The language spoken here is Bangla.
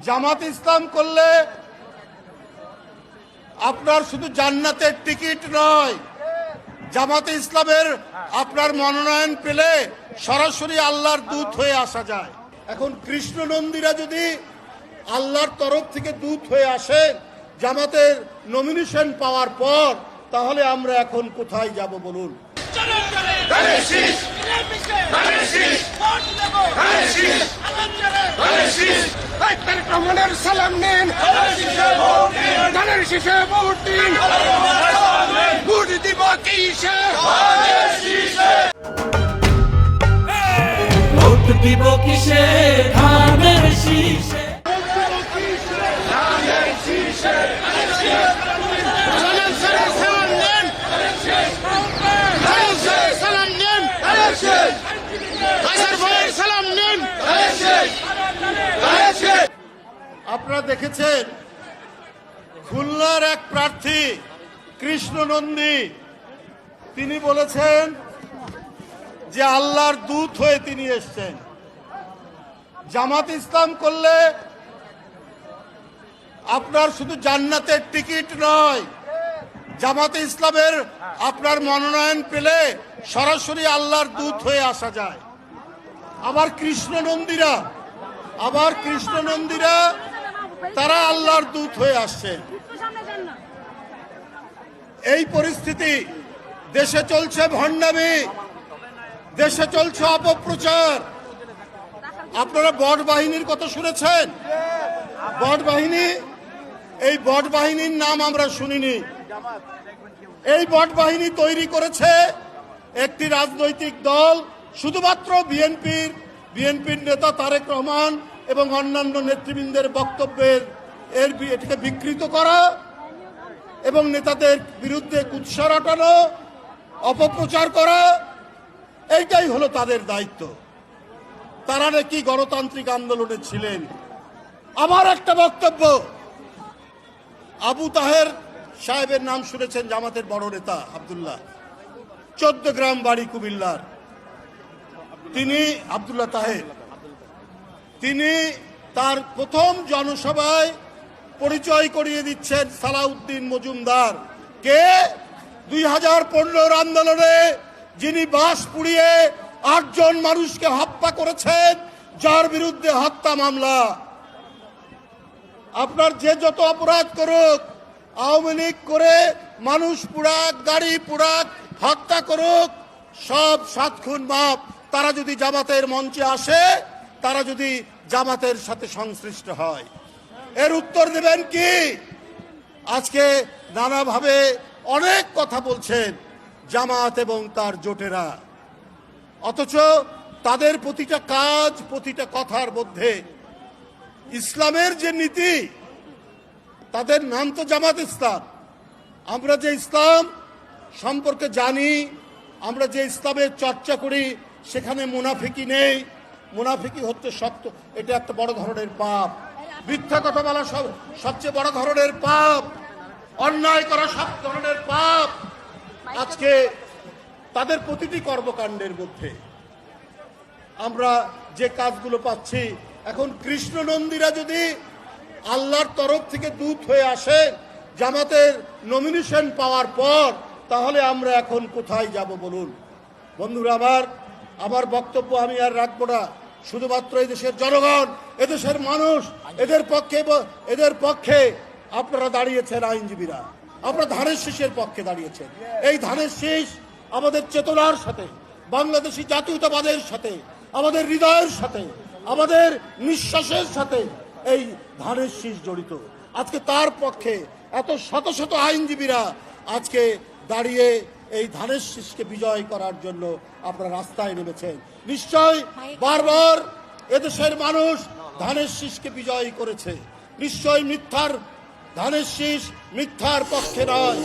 জামাত ইসলাম করলে আপনার শুধু জান্নাতের টিকিট নয়, জামাতে ইসলামের আপনার মনোনয়ন পেলে সরাসরি আল্লাহর দূত হয়ে আসা যায়। এখন কৃষ্ণনন্দীরা যদি আল্লাহর তরফ থেকে দূত হয়ে আসে জামাতের নমিনেশন পাওয়ার পর, তাহলে আমরা এখন কোথায় যাব বলুন? সালাম নেন, ধানের শীষে ভোট দিন, ভোট দিব কিসে, ভোট দিব কিসে, ধানের শীষে। আপনারা দেখেছেন খুলনার এক প্রার্থী কৃষ্ণনন্দী, তিনি বলেছেন যে আল্লাহর দূত হয়ে তিনি এসেছেন। জামাত ইসলাম করলে আপনার শুধু জান্নাতের টিকিট নয়, জামাতে ইসলামের আপনার মনোনয়ন পেলে সরাসরি আল্লাহর দূত হয়ে আসা যায়। আবার কৃষ্ণনন্দীরা তারা আল্লাহর দূত হয়ে আসছে। এই পরিস্থিতি, দেশে চলছে ভণ্ডামি, দেশে চলছে অপপ্রচার। আপনারা বট বাহিনীর কথা শুনেছেন? বট বাহিনী, এই বট বাহিনীর নাম আমরা শুনিনি। এই বট বাহিনী তৈরি করেছে একটি রাজনৈতিক দল, শুধুমাত্র বিএনপির নেতা তারেক রহমান এবং অন্যান্য নেতৃবৃন্দের বক্তব্যের এটিকে বিকৃত করা এবং নেতাদের বিরুদ্ধে কুৎসা রটানো, অপপ্রচার করা, এইটাই হলো তাদের দায়িত্ব। তারা নাকি গণতান্ত্রিক আন্দোলনে ছিলেন। আমার একটা বক্তব্য, আবু তাহের সাহেবের নাম শুনেছেন? জামাতের বড় নেতা আব্দুল্লাহ, 14 গ্রাম বাড়ি কুমিল্লার। তিনি আব্দুল্লাহ তাহের, তিনি তার প্রথম জনসভায় পরিচয় করিয়ে দিচ্ছেন সালাউদ্দিন মজুমদার কে, 2015 আন্দোলনে যিনি বাস পুড়িয়ে 8 জন মানুষকে হত্যা করেছেন, যার বিরুদ্ধে হত্যা মামলা। আপনার যে যত অপরাধ করুক, আওয়ামী লীগ করে মানুষ পুড়াক, গাড়ি পুড়াক, হত্যা করুক, সব 7 খুন মাপ। তারা যদি জামাতের মঞ্চে আসে, তারা যদি জামাতের সাথে সংশ্লিষ্ট হয়, এর উত্তর দেবেন কি? আজকে নানাভাবে অনেক কথা বলছেন জামাত এবং তার জোটেরা, অথচ তাদের প্রতিটা কাজ, প্রতিটা কথার মধ্যে ইসলামের যে নীতি, তাদের নাম তো জামাত ইসলাম। আমরা যে ইসলাম সম্পর্কে জানি, আমরা যে ইসলামের চর্চা করি, সেখানে মুনাফিকি নেই। মুনাফিকি হচ্ছে সত্য, এটা একটা বড় ধরনের পাপ। মিথ্যা কথা বলা সবচেয়ে বড় ধরনের পাপ, অন্যায় করা সব ধরনের পাপ। আজকে তাদের প্রতিটি কর্মকাণ্ডের মধ্যে আমরা যে কাজগুলো পাচ্ছি, এখন কৃষ্ণনন্দীরা যদি আল্লাহর তরফ থেকে দূত হয়ে আসে জামাতের নমিনেশন পাওয়ার পর, তাহলে আমরা এখন কোথায় যাব বলুন? বন্ধুরা আমার বক্তব্য আমি আর রাখবো না। শুধুমাত্র এই দেশের জনগণ, এদেশের মানুষ, এদের পক্ষে আপনারা দাঁড়িয়েছেন, আইনজীবীরা আপনারা ধানের শীষের পক্ষে দাঁড়িয়েছেন। এই ধানের শীষ আমাদের চেতনার সাথে, বাংলাদেশি জাতীয়তাবাদের সাথে, আমাদের হৃদয়ের সাথে, আমাদের নিঃশ্বাসের সাথে এই ধানের শীষ জড়িত। আজকে তার পক্ষে এত শত শত আইনজীবীরা আজকে দাঁড়িয়ে এই ধানের শীষকে বিজয় করার জন্য আপনারা রাস্তায় নেমেছেন। নিশ্চয় বারবার এদেশের মানুষ ধানের শীষকে বিজয় করেছে। নিশ্চয় ধানের শীষ মিথ্যার পক্ষে নয়।